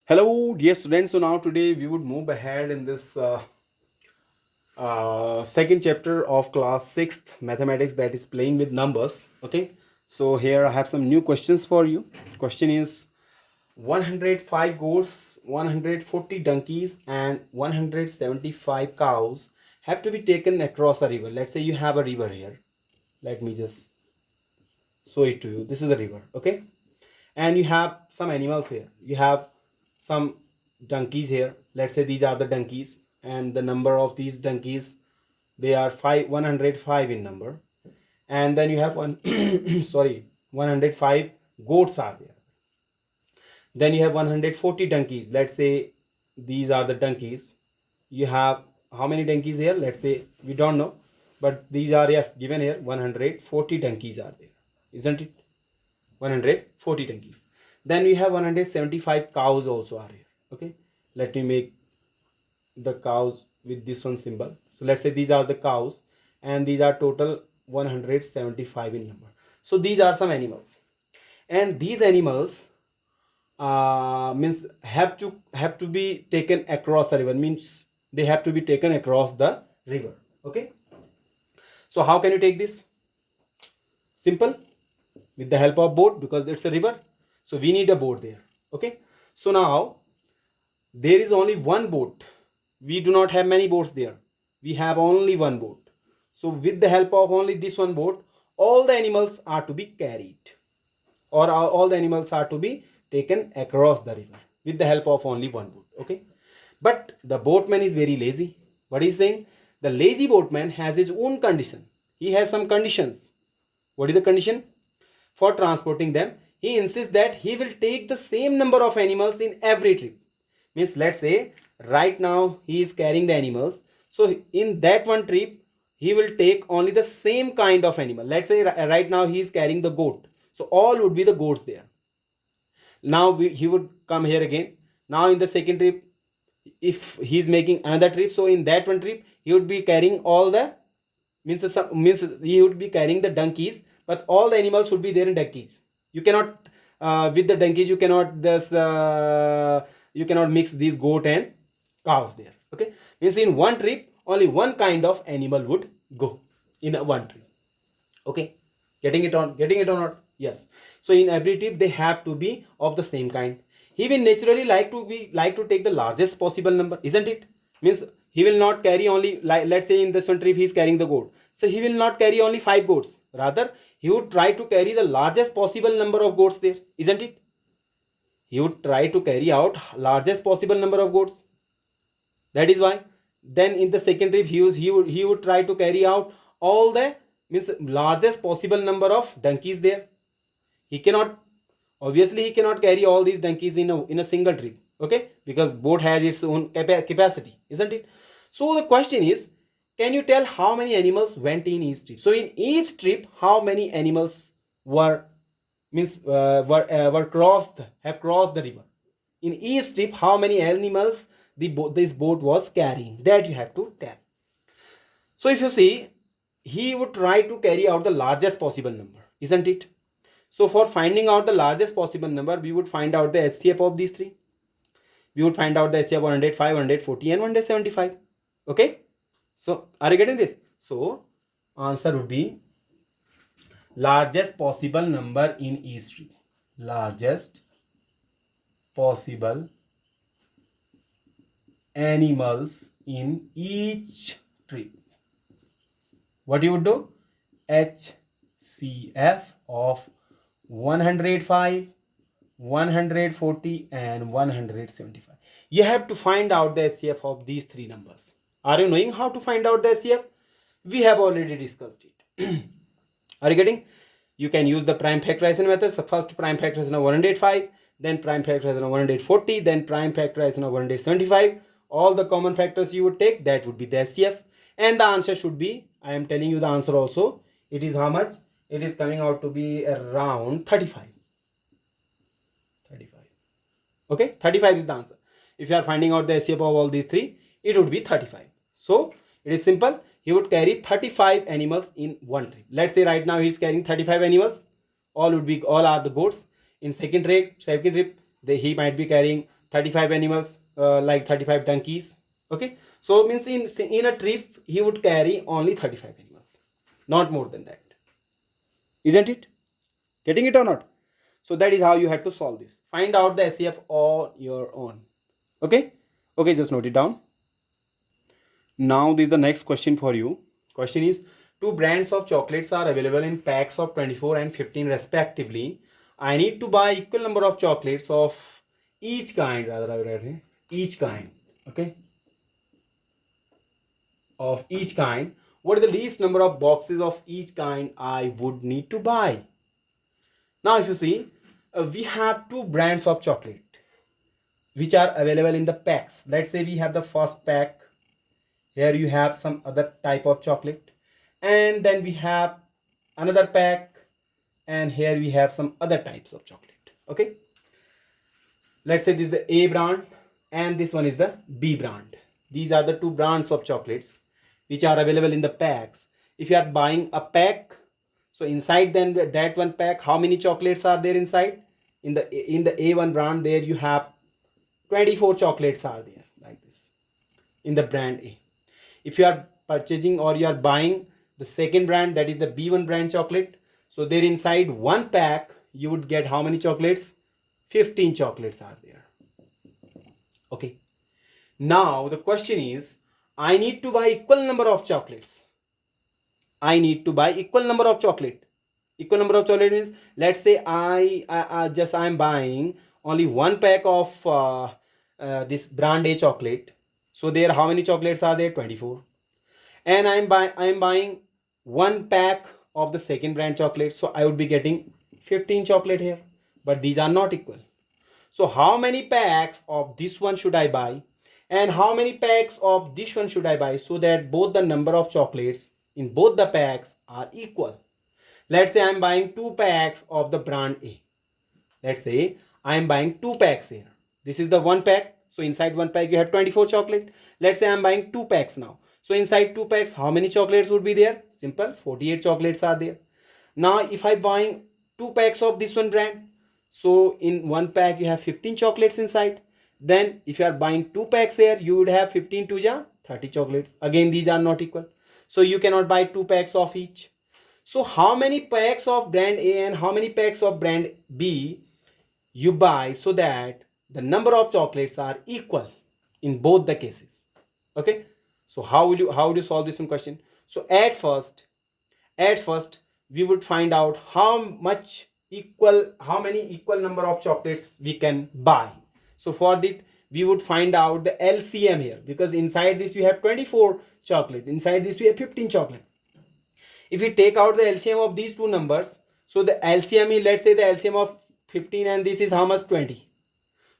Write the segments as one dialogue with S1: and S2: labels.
S1: Hello, dear students. So now today we would move ahead in this second chapter of class 6th mathematics, that is playing with numbers. Okay. So here I have some new questions for you. Question is 105 goats, 140 donkeys and 175 cows have to be taken across a river. Let's say you have a river here. Let me just show it to you. This is the river. Okay. And you have some animals here. You have some donkeys here. Let's say these are the donkeys, and the number of these donkeys, they are 105 in number. And then you have one sorry, 105 goats are there. Then you have 140 donkeys. Let's say these are the donkeys. You have how many donkeys here? Let's say we don't know, but these are, yes, given here. 140 donkeys are there, isn't it? 140 donkeys. Then we have 175 cows also are here. Okay, let me make the cows with this one symbol. So let's say these are the cows, and these are total 175 in number. So these are some animals, and these animals means have to be taken across the river. Means they have to be taken across the river. Okay, so how can you take this? Simple, with the help of boat, because it's a river, so we need a boat there. Okay, so now there is only one boat. We do not have many boats there. We have only one boat. So with the help of only this one boat, all the animals are to be carried, or all the animals are to be taken across the river with the help of only one boat. Okay, but the boatman is very lazy. What is saying? The lazy boatman has his own condition. He has some conditions. What is the condition? For transporting them, he insists that he will take the same number of animals in every trip. Means, let's say right now he is carrying the animals, so in that one trip he will take only the same kind of animal. Let's say right now he is carrying the goat, so all would be the goats there. Now he would come here again. Now in the second trip, if he is making another trip, so in that one trip he would be carrying all the, means he would be carrying the donkeys, but all the animals would be there in donkeys. You cannot with the donkeys, you cannot mix these goat and cows there. Okay, means in one trip only one kind of animal would go in a one trip. Okay, getting it or not? Yes. So in every trip they have to be of the same kind. He will naturally like to take the largest possible number, isn't it? Means he will not carry only, like, let's say in this one trip he is carrying the goat, so he will not carry only 5 goats. Rather, he would try to carry the largest possible number of goats there, isn't it? He would try to carry out largest possible number of goats. That is why then in the second trip he would try to carry out all the, means largest possible number of donkeys there. He cannot, obviously he cannot carry all these donkeys in a single trip. Okay, because boat has its own capacity, isn't it? So the question is, can you tell how many animals went in each trip? So in each trip, how many animals were, means were crossed, have crossed the river? In each trip, how many animals this boat was carrying? That you have to tell. So if you see, he would try to carry out the largest possible number, isn't it? So for finding out the largest possible number, we would find out the HCF of these three. We would find out the HCF 105, 140 and 175. Okay. So are you getting this? So answer would be largest possible number in each tree. Largest possible animals in each tree. What you would do? HCF of 105, 140 and 175. You have to find out the HCF of these three numbers. Are you knowing how to find out the HCF? We have already discussed it. Are you getting? You can use the prime factorization method. So first prime factorization of 105, then prime factorization of 140, then prime factorization of 175. All the common factors you would take, that would be the HCF. And the answer should be, I am telling you the answer also. It is how much? It is coming out to be around 35. 35. Okay, 35 is the answer. If you are finding out the HCF of all these three, it would be 35. So it is simple. He would carry 35 animals in one trip. Let's say right now he is carrying 35 animals. All are the goats. In second trip he might be carrying 35 animals, like 35 donkeys. Okay, so means in a trip he would carry only 35 animals, not more than that. Isn't it? Getting it or not? So that is how you have to solve this. Find out the SCF on your own. Okay, okay, just note it down. Now this is the next question for you. Question is, two brands of chocolates are available in packs of 24 and 15 respectively. I need to buy equal number of chocolates of each kind, each kind, okay, of each kind. What is the least number of boxes of each kind I would need to buy? Now if you see, we have two brands of chocolate which are available in the packs. Let's say we have the first pack. Here you have some other type of chocolate, and then we have another pack, and here we have some other types of chocolate. Okay, let's say this is the A brand and this one is the B brand. These are the two brands of chocolates which are available in the packs. If you are buying a pack, so inside then that one pack, how many chocolates are there inside? In the A1 brand, there you have 24 chocolates are there, like this, in the brand A. If you are purchasing or you are buying the second brand, that is the B1 brand chocolate, so there inside one pack you would get how many chocolates? 15 chocolates are there. Okay, now the question is, I need to buy equal number of chocolates. I need to buy equal number of chocolate. Equal number of chocolate means, let's say I'm buying only one pack of this brand A chocolate. So there how many chocolates are there? 24. And I'm buying one pack of the second brand chocolate, so I would be getting 15 chocolate here, but these are not equal. So how many packs of this one should I buy and how many packs of this one should I buy, so that both the number of chocolates in both the packs are equal? Let's say I'm buying two packs of the brand A. Let's say I'm buying two packs here. This is the one pack, so inside one pack you have 24 chocolate. Let's say I'm buying two packs now. So inside two packs, how many chocolates would be there? Simple, 48 chocolates are there. Now if I'm buying two packs of this one brand, so in one pack you have 15 chocolates inside. Then if you are buying two packs here, you would have 15 to 30 chocolates. Again, these are not equal, so you cannot buy two packs of each. So how many packs of brand A and how many packs of brand B you buy, so that the number of chocolates are equal in both the cases? Okay, so how would you solve this one question? So at first we would find out how many equal number of chocolates we can buy. So for that we would find out the LCM here, because inside this you have 24 chocolate, inside this we have 15 chocolate. If we take out the LCM of these two numbers, so the LCM is, let's say the LCM of 15 and this is how much? 20.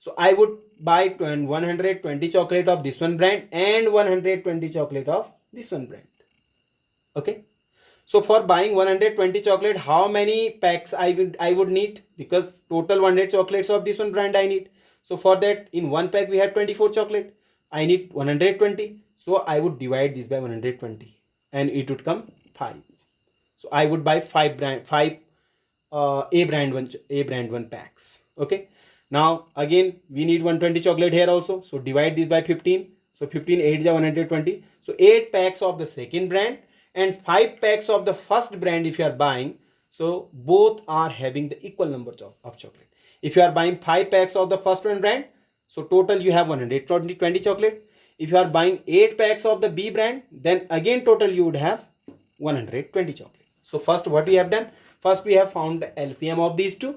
S1: So I would buy 120 chocolate of this one brand and 120 chocolate of this one brand. Okay, so for buying 120 chocolate, how many packs I would need? Because total 100 chocolates of this one brand I need. So for that, in one pack we have 24 chocolate, I need 120. So I would divide this by 120 and it would come 5. So I would buy five A brand one packs. Okay, now again we need 120 chocolate here also, so divide this by 15. So 15 8 is 120. So 8 packs of the second brand and 5 packs of the first brand if you are buying. So both are having the equal number of chocolate. If you are buying 5 packs of the first one brand, so total you have 120 chocolate. If you are buying 8 packs of the B brand, then again total you would have 120 chocolate. So first what we have done, first we have found the LCM of these two.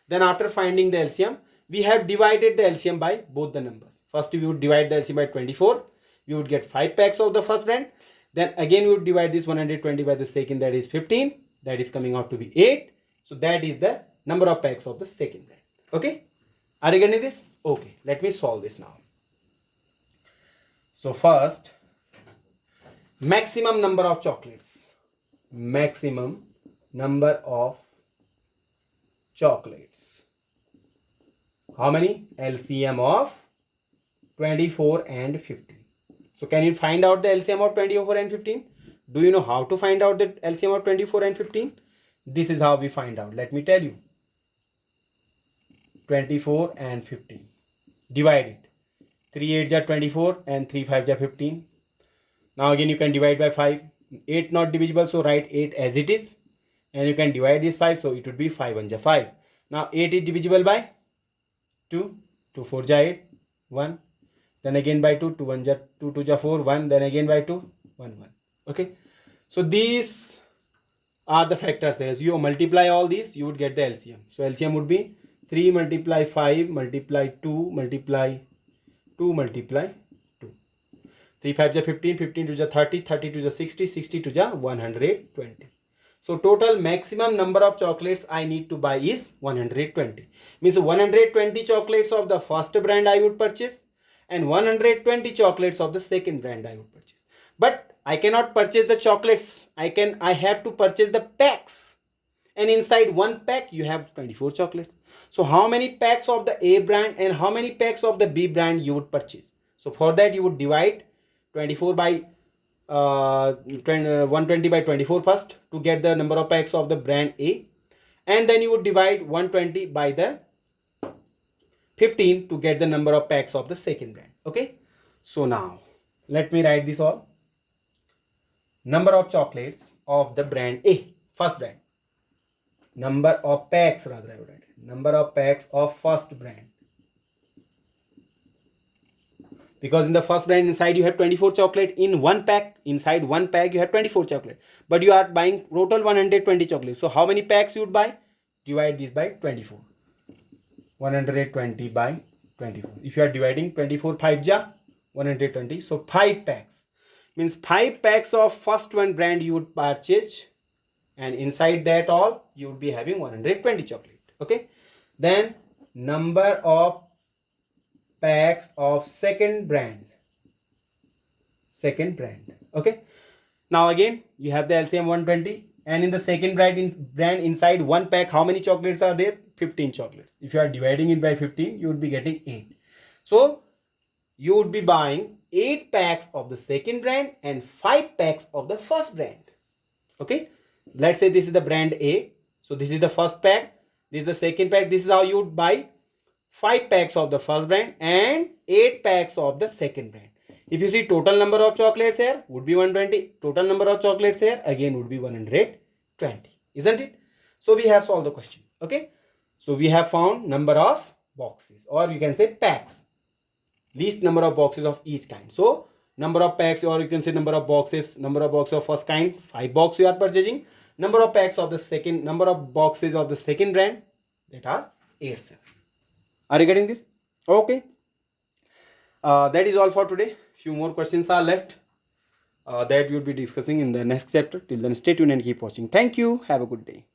S1: Then after finding the LCM, we have divided the LCM by both the numbers. First we would divide the LCM by 24. We would get 5 packs of the first brand. Then again we would divide this 120 by the second, that is 15. That is coming out to be 8. So that is the number of packs of the second brand. Okay, are you getting this? Okay, let me solve this now. So first, maximum number of chocolates. Maximum number of chocolates. How many? LCM of 24 and 15. So can you find out the LCM of 24 and 15? Do you know how to find out the LCM of 24 and 15? This is how we find out. Let me tell you. 24 and 15. Divide it. 3 8 are 24 and 3 5 are 15. Now again you can divide by 5. 8 not divisible, so write 8 as it is. And you can divide this 5, so it would be 5 1 5. Now 8 is divisible by 2. 2 4 8. 1. Then again by 2. 2 1 2 2 4. 1. Then again by 2. 1 1. Okay. So these are the factors. As you multiply all these, you would get the LCM. So LCM would be 3 multiply 5 multiply 2 multiply 2 multiply 2. 3 5 is 15, 15 2 is 30, 30 2 is 60, 60 2 is 120. So total maximum number of chocolates I need to buy is 120. Means 120 chocolates of the first brand I would purchase and 120 chocolates of the second brand I would purchase. But I cannot purchase the chocolates. I have to purchase the packs. And inside one pack you have 24 chocolates. So how many packs of the A brand and how many packs of the B brand you would purchase? So for that you would divide 24 by 120 by 24 first to get the number of packs of the brand A, and then you would divide 120 by the 15 to get the number of packs of the second brand. Okay, so now let me write this all. Number of chocolates of the brand A, first brand. Number of packs, rather I would write number of packs of first brand. Because in the first brand inside you have 24 chocolate in one pack. Inside one pack you have 24 chocolate. But you are buying total 120 chocolates. So how many packs you would buy? Divide this by 24. 120 by 24. If you are dividing 24 5 ja 120. So 5 packs. Means 5 packs of first one brand you would purchase. And inside that all you would be having 120 chocolate. Okay. Then number of packs of second brand. Okay. Now again you have the LCM 120, and in the second brand inside one pack how many chocolates are there? 15 chocolates. If you are dividing it by 15 you would be getting 8. So you would be buying 8 packs of the second brand and 5 packs of the first brand. Okay. Let's say this is the brand A. So this is the first pack. This is the second pack. This is how you would buy 5 packs of the first brand and 8 packs of the second brand. If you see total number of chocolates here would be 120. Total number of chocolates here again would be 120. Isn't it? So we have solved the question. Okay. So we have found number of boxes, or you can say packs. Least number of boxes of each kind. So number of packs, or you can say number of boxes of first kind, 5 boxes you are purchasing. Number of packs of the second, number of boxes of the second brand, that are 8 7. Are you getting this? Okay. That is all for today. Few more questions are left that we will be discussing in the next chapter. Till then, stay tuned and keep watching. Thank you. Have a good day.